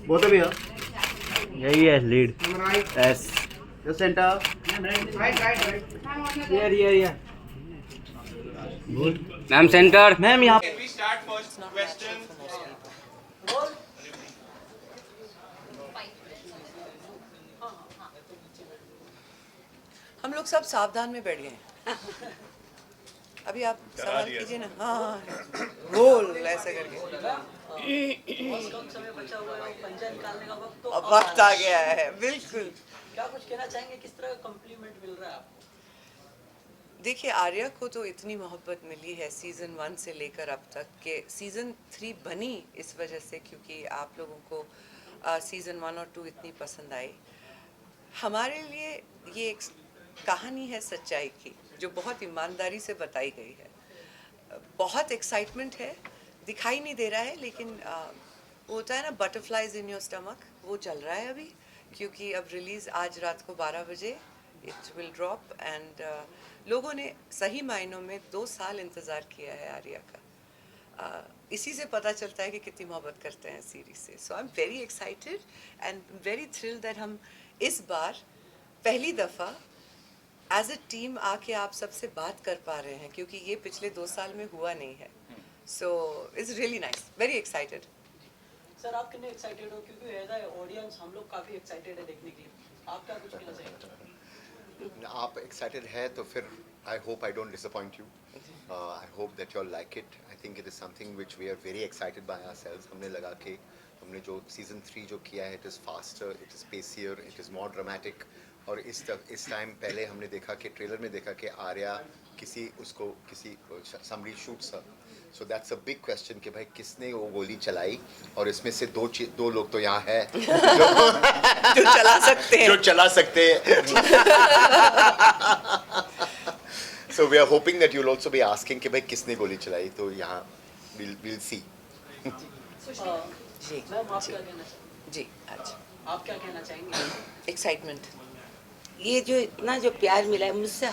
Both of you. यही है lead. Yes. The center. Here. Good. Ma'am center. Ma'am यहाँ. Can we start first question? हम लोग सब सावधान में बैठ गए हैं. अभी आप सवाल कीजिए ना. हाँ रोल ऐसे करके. अब वक्त आ गया है. बिल्कुल. क्या कुछ कहना चाहेंगे, किस तरह का कॉम्प्लीमेंट मिल रहा है आपको? देखिए आर्या को तो इतनी मोहब्बत मिली है सीज़न 1 से लेकर अब तक कि सीज़न 3 बनी इस वजह से क्योंकि आप लोगों को सीज़न 1 और 2 इतनी पसंद आई. हमारे लिए ये एक कहानी है सच्चाई की जो बहुत ईमानदारी से बताई गई है. बहुत एक्साइटमेंट है, दिखाई नहीं दे रहा है लेकिन वो होता है ना बटरफ्लाइज इन योर स्टमक, वो चल रहा है अभी क्योंकि अब रिलीज़ आज रात को 12 बजे इट विल ड्रॉप. एंड लोगों ने सही मायनों में 2 साल इंतज़ार किया है आर्या का. इसी से पता चलता है कि कितनी मोहब्बत करते हैं सीरीज से. So I am very excited and very thrilled that हम इस बार पहली दफ़ा एज अ टीम आके आप सबसे बात कर पा रहे हैं क्योंकि ये पिछले 2 साल में हुआ नहीं है. So it's really nice, very excited. Sir आप कितने एक्साइटेड हो, क्योंकि एज अ ऑडियंस हम लोग काफी एक्साइटेड है देखने के लिए. आप क्या कुछ कहना चाहेंगे? आप एक्साइटेड है तो फिर I hope I don't disappoint you. I hope that you like it. I think it is something which we are very excited by ourselves. हमने लगा के हमने जो सीजन 3 जो किया है, it is faster, it is pacier, it is more dramatic. और इस टाइम पहले हमने देखा कि ट्रेलर में देखा कि आर्या किसी somebody shoots her. So that's a big question कि भाई किसने वो गोली चलाई. और इसमें से दो लोग तो यहाँ है जो चला सकते हैं. जो चला सकते हैं. So we are hoping that you'll also be asking कि भाई किसने गोली चलाई. तो यहाँ we'll see. जी मैम आप क्या कहना चाहेंगे? जी आज आप क्या कहना चाहेंगे? एक्साइटमेंट. ये जो इतना जो प्यार मिला है मुझसे,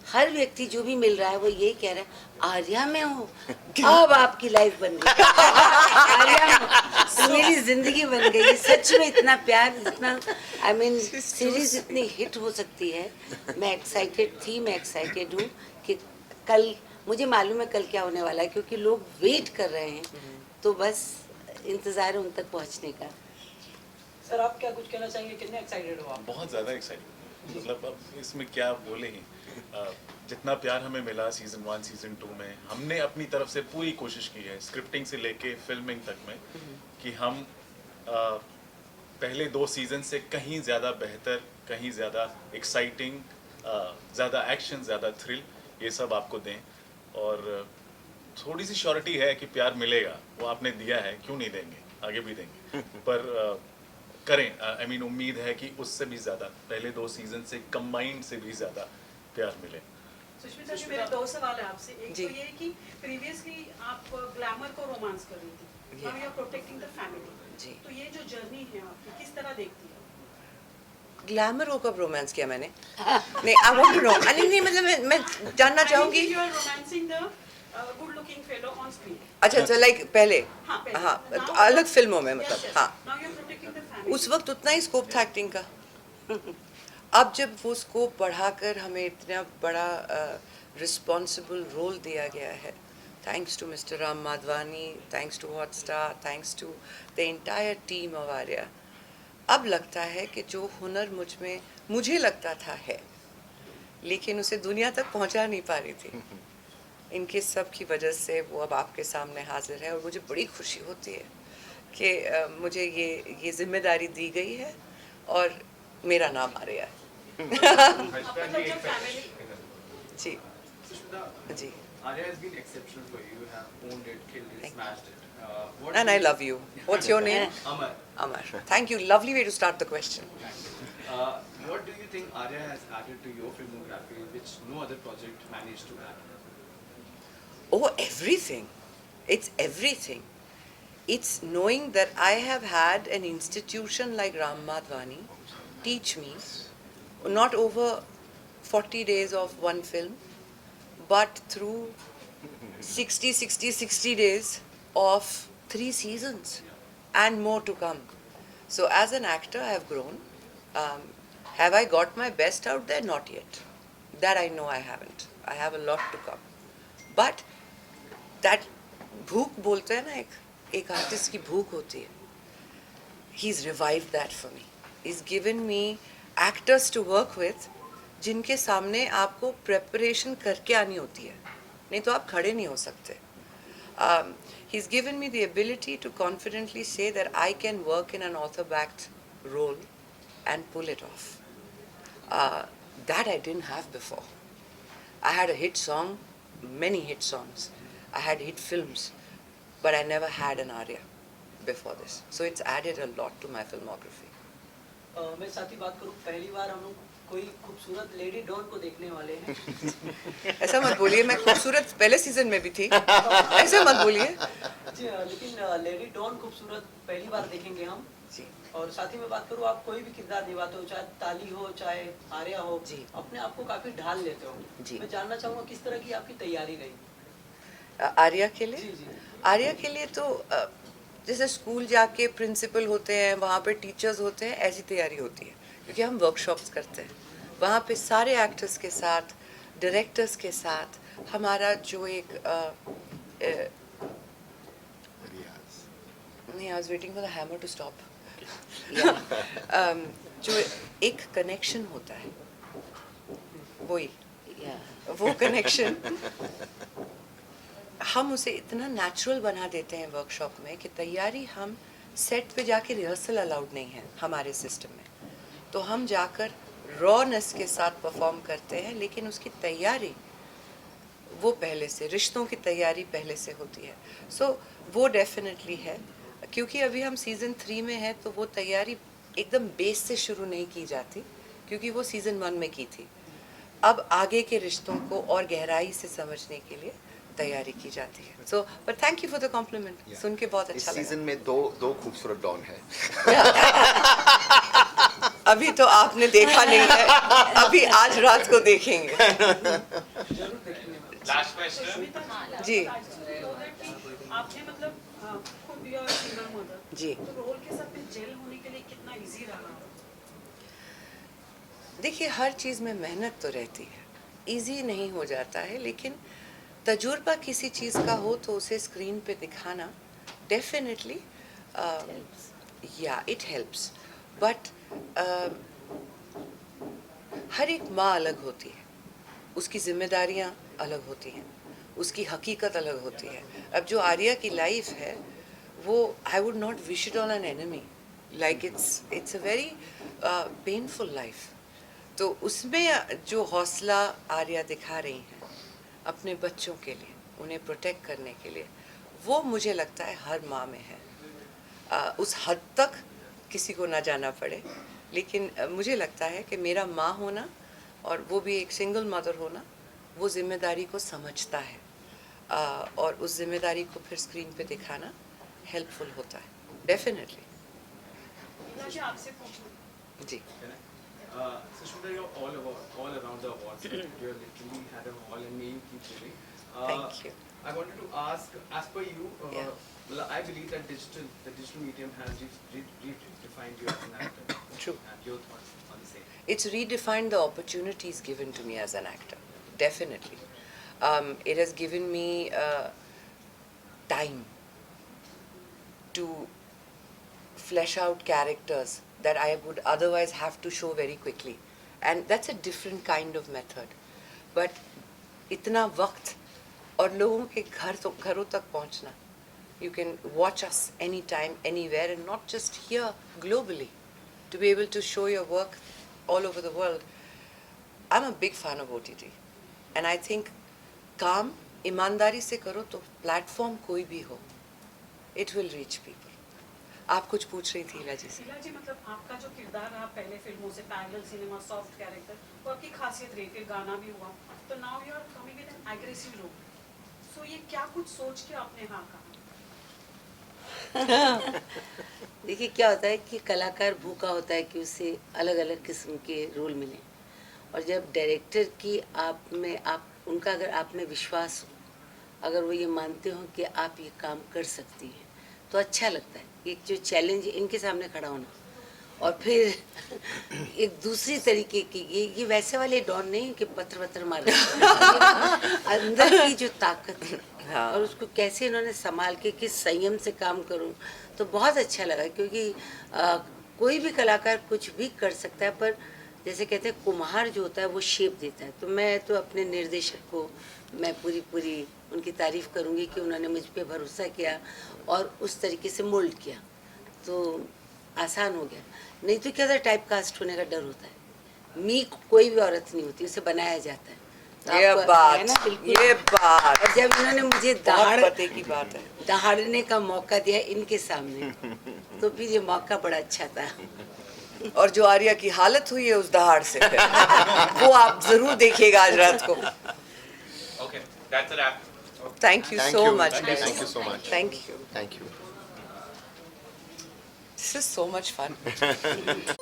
हर व्यक्ति जो भी मिल रहा है वो यही कह रहा है आर्या में हो, अब आपकी लाइफ बन गई. आर्या में तो मेरी जिंदगी बन गई. सच में इतना प्यार, इतना आई मीन सीरीज इतनी हिट हो सकती है. मैं एक्साइटेड थी, मैं एक्साइटेड हूँ कि कल मुझे मालूम है कल क्या होने वाला है क्योंकि लोग वेट कर रहे हैं. तो बस इंतज़ार है उन तक पहुँचने का. सर आप क्या कुछ कहना चाहेंगे, कितने एक्साइटेड हो आप? बहुत ज़्यादा एक्साइटेड. मतलब अब इसमें क्या बोले ही. जितना प्यार हमें मिला सीज़न 1 सीज़न 2 में, हमने अपनी तरफ से पूरी कोशिश की है स्क्रिप्टिंग से लेके फिल्मिंग तक में कि हम पहले 2 सीज़न से कहीं ज़्यादा बेहतर, कहीं ज़्यादा एक्साइटिंग, ज़्यादा एक्शन, ज़्यादा थ्रिल ये सब आपको दें. और थोड़ी सी श्योरिटी है कि प्यार मिलेगा. वो आपने दिया है, क्यों नहीं देंगे, आगे भी देंगे. पर करें. आई मीन उम्मीद है कि उससे भी ज़्यादा पहले 2 सीज़न से कंबाइंड से भी ज़्यादा प्यार मिले. सुष्मिता जी मेरे 2 सवाल है आपसे. एक जी. तो ये कि प्रीवियसली आप ग्लैमर को रोमांस कर रही थी, now you are protecting the family. जी. तो ये जो जर्नी है आपकी किस तरह देखती है? ग्लैमर हो कब रोमांस किया मैंने? नहीं आई वांट टू नो. नहीं मतलब मैं जानना चाहूँगी. You are romancing the good looking fellow on screen. अच्छा तो लाइक पहले पहले. हाँ Now- अलग फिल्मों में मतलब. Yes, yes. हाँ Now you are protecting the family. उस वक्त उतना ही स्कोप था एक्टिंग का. अब जब वो स्कोप बढ़ाकर हमें इतना बड़ा रिस्पॉन्सिबल रोल दिया गया है, thanks to mister Ram Madhvani, thanks to Hotstar, thanks to the entire team of Aarya. अब लगता है कि जो हुनर मुझे लगता था है, लेकिन उसे दुनिया तक पहुंचा नहीं पा रही थी. इनके सब की वजह से वो अब आपके सामने हाजिर है और मुझे बड़ी खुशी होती है कि मुझे ये जिम्मेदारी दी गई है और मेरा नाम आ रहा है. जी जी. Arya has been exceptional for you. You have owned it, killed it, smashed it. And I love you. What's your name? Amar. Amar. Thank you. Lovely way to start the question. What do you think Arya has added to your filmography which no other project managed to add? Oh, everything. It's everything. It's knowing that I have had an institution like Ram Madhwani teach me, not over 40 days of one film, but through 60 days of 3 seasons. and more to come. So as an actor, I have grown. Have I got my best out there? Not yet. That I know I haven't. I have a lot to come. But that भूख बोलते हैं ना, एक artist की भूख होती है. He's revived that for me. He's given me actors to work with जिनके सामने आपको preparation करके आनी होती है, नहीं तो आप खड़े नहीं हो सकते. He's given me the ability to confidently say that I can work in an author-backed role and pull it off. That I didn't have before. I had a hit song, many hit songs. I had hit films, but I never had an aria before this. So it's added a lot to my filmography. मैं साथ ही बात करूँ, पहली बार हम लोग कोई खूबसूरत lady don को देखने वाले हैं. ऐसा मत बोलिए, मैं खूबसूरत पहले सीजन में भी थी. ऐसा मत बोलिए. जी, लेकिन लेडी डॉन खूबसूरत पहली बार देखेंगे हम. जी. और साथ ही मैं बात करूँ, आप कोई भी किरदार निभाते हो, चाहे ताली हो चाहे आर्या हो, जी. अपने आप को काफी ढाल लेते हो. जी. मैं जानना चाहूँगा किस तरह की आपकी तैयारी रही. आर्या के लिए? जी जी. आर्या के लिए तो जैसे स्कूल जाके प्रिंसिपल होते हैं, वहाँ पे टीचर्स होते हैं, ऐसी तैयारी होती है. क्योंकि हम वर्कशॉप्स करते हैं वहाँ पे सारे एक्टर्स के साथ, डायरेक्टर्स के साथ. हमारा जो एक नहीं, I was waiting for the hammer to stop. जो एक कनेक्शन होता है, वही वो कनेक्शन हम उसे इतना नेचुरल बना देते हैं वर्कशॉप में कि तैयारी, हम सेट पे जाके रिहर्सल अलाउड नहीं है हमारे सिस्टम में. तो हम जाकर रॉनेस के साथ परफॉर्म करते हैं, लेकिन उसकी तैयारी वो पहले से, रिश्तों की तैयारी पहले से होती है. सो वो डेफिनेटली है. क्योंकि अभी हम सीज़न 3 में हैं, तो वो तैयारी एकदम बेस से शुरू नहीं की जाती, क्योंकि वो सीज़न 1 में की थी. अब आगे के रिश्तों को और गहराई से समझने के लिए तैयारी की जाती है. So but thank you for the compliment. सुन के बहुत अच्छा लगा. इस सीजन में दो खूबसूरत डॉन है. अभी तो आपने देखा नहीं है, अभी आज रात को देखेंगे. Last question. जी. आपने मतलब खुद भी और सिंगल मदर, जी. तो रोल के साथ में जेल होने के लिए कितना इजी रहा? देखिए, हर चीज़ में मेहनत तो रहती है, इजी नहीं हो जाता है, लेकिन तजुर्बा किसी चीज़ का हो तो उसे स्क्रीन पे दिखाना डेफिनेटली या इट हेल्प्स. बट हर एक माँ अलग होती है, उसकी जिम्मेदारियाँ अलग होती हैं, उसकी हकीकत अलग होती है. अब जो आर्या की लाइफ है, वो I would not wish it on an enemy. Like it's a very painful life. तो उसमें जो हौसला आर्या दिखा रही हैं अपने बच्चों के लिए, उन्हें प्रोटेक्ट करने के लिए, वो मुझे लगता है हर माँ में है. उस हद तक किसी को ना जाना पड़े, लेकिन मुझे लगता है कि मेरा माँ होना और वो भी एक सिंगल मदर होना, वो जिम्मेदारी को समझता है, और उस जिम्मेदारी को फिर स्क्रीन पे दिखाना हेल्पफुल होता है डेफिनेटली. आपसे पूछूं, जी. Sushmita, you're all around the awards. You literally had a hall, and may you keep winning. Thank you. I wanted to ask, as per you, Yeah. well, I believe that the digital medium has redefined you as an actor. True. And your thoughts on the same? It's redefined the opportunities given to me as an actor, definitely. It has given me time to flesh out characters that I would otherwise have to show very quickly. And that's a different kind of method. But इतना वक्त और लोगों के घरों तक पहुंचना. You can watch us anytime, anywhere, and not just here, globally. To be able to show your work all over the world. I'm a big fan of OTT. And I think काम ईमानदारी से करो तो platform कोई भी हो, it will reach people. आप कुछ पूछ रही थी इला जी से. इला जी, मतलब आपका जो किरदार रहा पहले फिल्मों से, पैरेलल सिनेमा, सॉफ्ट कैरेक्टर, वो आपकी खासियत रही, फिर गाना भी हुआ, तो now you are coming with an aggressive role. So ये क्या कुछ सोच के आपने हाँ कहा? देखिए, क्या होता है कि कलाकार भूखा होता है कि उसे अलग अलग किस्म के रोल मिले, और जब डायरेक्टर की उनका अगर आप में विश्वास हो, अगर वो ये मानते हो कि आप ये काम कर सकती हैं, तो अच्छा लगता है. एक जो चैलेंज इनके सामने खड़ा होना और फिर एक दूसरी तरीके की ये वैसे वाले डॉन नहीं कि पत्थर वत्थर मार रहे हैं। अंदर की जो ताकत है हाँ। और उसको कैसे इन्होंने संभाल के किस संयम से काम करूं, तो बहुत अच्छा लगा क्योंकि कोई भी कलाकार कुछ भी कर सकता है, पर जैसे कहते हैं कुम्हार जो होता है वो शेप देता है। तो मैं तो अपने निर्देशक को मैं पूरी उनकी तारीफ करूंगी कि उन्होंने मुझ पे भरोसा किया और उस तरीके से मोल्ड किया, तो आसान हो गया। नहीं तो क्या था, टाइप कास्ट होने का डर होता है। मी कोई भी औरत नहीं होती, उसे बनाया जाता है। तो ये आपको बात, है ना, बिल्कुल। ये बात और जब इन्होंने मुझे बहुत पते की बात है। दहाड़ने का मौका दिया इनके सामने, तो फिर ये मौका बड़ा अच्छा था। और जो आर्या की हालत हुई है उस दहाड़ से फिर, वो आप जरूर देखिएगा आज रात को। Okay, that's a wrap. Thank you Thank so you. Much. Thank you so much. Thank you. Thank you. This is so much fun.